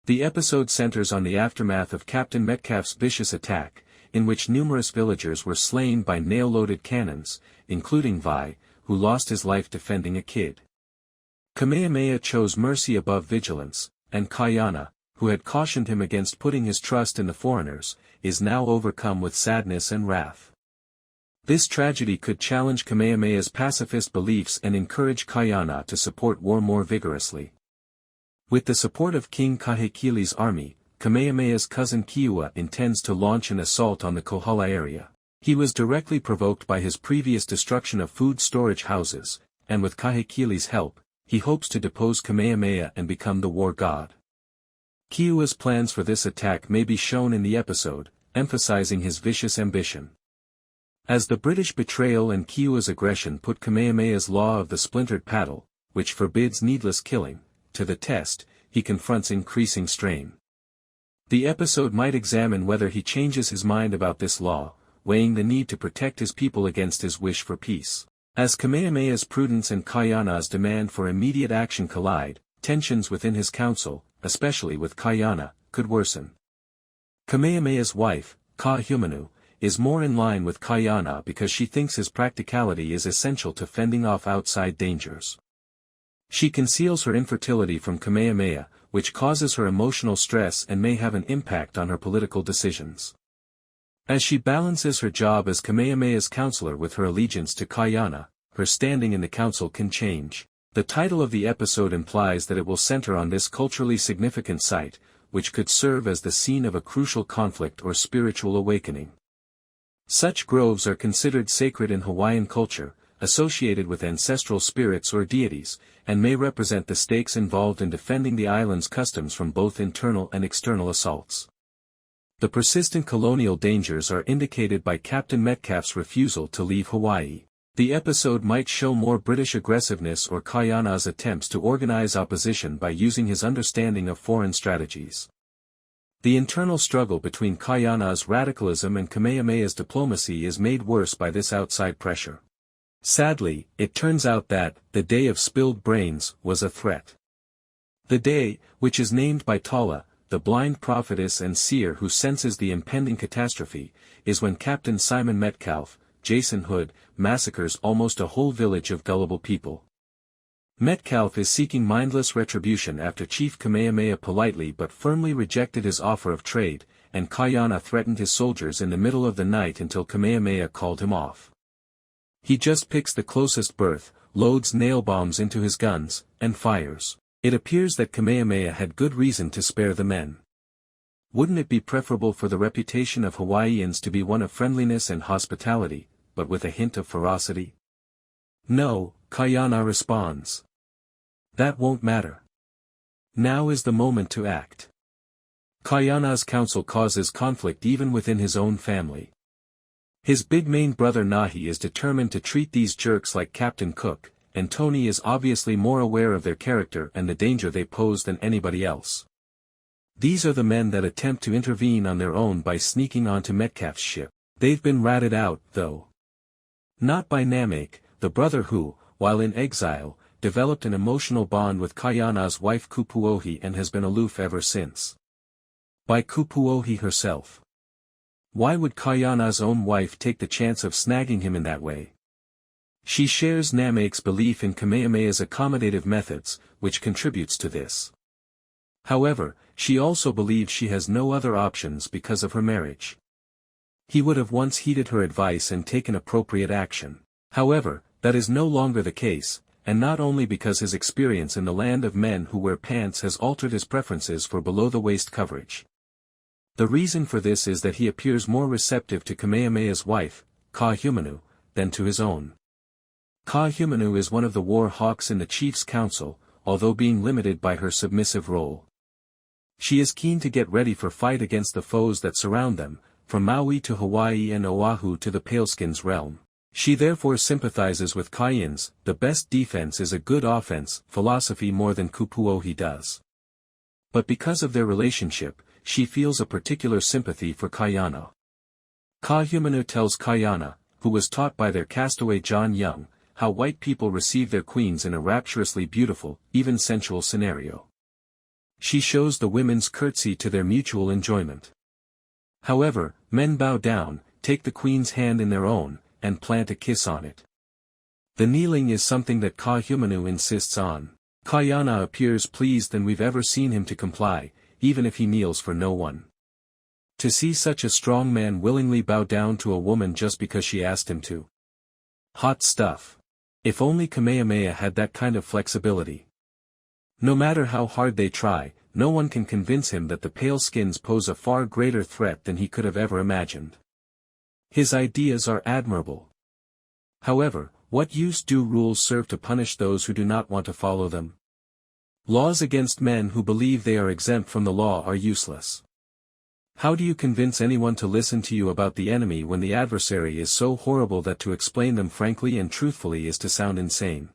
The episode centers on the aftermath of Captain Metcalfe's vicious attack, in which numerous villagers were slain by nail-loaded cannons, including Vi, who lost his life defending a kid. Kamehameha chose mercy above vigilance, and Kayana, who had cautioned him against putting his trust in the foreigners, is now overcome with sadness and wrath. This tragedy could challenge Kamehameha's pacifist beliefs and encourage Kayana to support war more vigorously. With the support of King Kahekili's army, Kamehameha's cousin Keoua intends to launch an assault on the Kohala area. He was directly provoked by his previous destruction of food storage houses, and with Kahekili's help, he hopes to depose Kamehameha and become the war god. Keoua's plans for this attack may be shown in the episode, emphasizing his vicious ambition. As the British betrayal and Keoua's aggression put Kamehameha's law of the splintered paddle, which forbids needless killing, to the test, he confronts increasing strain. The episode might examine whether he changes his mind about this law, weighing the need to protect his people against his wish for peace. As Kamehameha's prudence and Kayana's demand for immediate action collide, tensions within his council, especially with Kayana, could worsen. Kamehameha's wife, Kahumanu, is more in line with Kayana because she thinks his practicality is essential to fending off outside dangers. She conceals her infertility from Kamehameha, which causes her emotional stress and may have an impact on her political decisions. As she balances her job as Kamehameha's counselor with her allegiance to Kayana, her standing in the council can change. The title of the episode implies that it will center on this culturally significant site, which could serve as the scene of a crucial conflict or spiritual awakening. Such groves are considered sacred in Hawaiian culture, associated with ancestral spirits or deities, and may represent the stakes involved in defending the island's customs from both internal and external assaults. The persistent colonial dangers are indicated by Captain Metcalfe's refusal to leave Hawaii. The episode might show more British aggressiveness or Kayana's attempts to organize opposition by using his understanding of foreign strategies. The internal struggle between Kayana's radicalism and Kamehameha's diplomacy is made worse by this outside pressure. Sadly, it turns out that, the Day of Spilled Brains, was a threat. The day, which is named by Tala, the blind prophetess and seer who senses the impending catastrophe, is when Captain Simon Metcalfe, Jason Hood, massacres almost a whole village of gullible people. Metcalfe is seeking mindless retribution after Chief Kamehameha politely but firmly rejected his offer of trade, and Kayana threatened his soldiers in the middle of the night until Kamehameha called him off. He just picks the closest berth, loads nail bombs into his guns, and fires. It appears that Kamehameha had good reason to spare the men. Wouldn't it be preferable for the reputation of Hawaiians to be one of friendliness and hospitality, but with a hint of ferocity? No, Kayana responds. That won't matter. Now is the moment to act. Kayana's counsel causes conflict even within his own family. His big main brother Nahi is determined to treat these jerks like Captain Cook, and Tony is obviously more aware of their character and the danger they pose than anybody else. These are the men that attempt to intervene on their own by sneaking onto Metcalfe's ship. They've been ratted out, though. Not by Namek, the brother who, while in exile, developed an emotional bond with Kayana's wife Kupuohi and has been aloof ever since. By Kupuohi herself. Why would Kayana's own wife take the chance of snagging him in that way? She shares Namek's belief in Kamehameha's accommodative methods, which contributes to this. However, she also believes she has no other options because of her marriage. He would have once heeded her advice and taken appropriate action. However, that is no longer the case, and not only because his experience in the land of men who wear pants has altered his preferences for below-the-waist coverage. The reason for this is that he appears more receptive to Kamehameha's wife, Kahumanu, than to his own. Kahumanu is one of the war hawks in the chief's council, although being limited by her submissive role. She is keen to get ready for fight against the foes that surround them, from Maui to Hawaii and Oahu to the Paleskins realm. She therefore sympathizes with Kayana's "the best defense is a good offense" philosophy more than Kupuohi does. But because of their relationship, she feels a particular sympathy for Kayana. Kahumanu tells Kayana, who was taught by their castaway John Young, how white people receive their queens in a rapturously beautiful, even sensual scenario. She shows the women's curtsy to their mutual enjoyment. However, men bow down, take the queen's hand in their own, and plant a kiss on it. The kneeling is something that Kahumanu insists on. Kayana appears pleased than we've ever seen him to comply, even if he kneels for no one. To see such a strong man willingly bow down to a woman just because she asked him to. Hot stuff. If only Kamehameha had that kind of flexibility. No matter how hard they try, no one can convince him that the pale skins pose a far greater threat than he could have ever imagined. His ideas are admirable. However, what use do rules serve to punish those who do not want to follow them? Laws against men who believe they are exempt from the law are useless. How do you convince anyone to listen to you about the enemy when the adversary is so horrible that to explain them frankly and truthfully is to sound insane?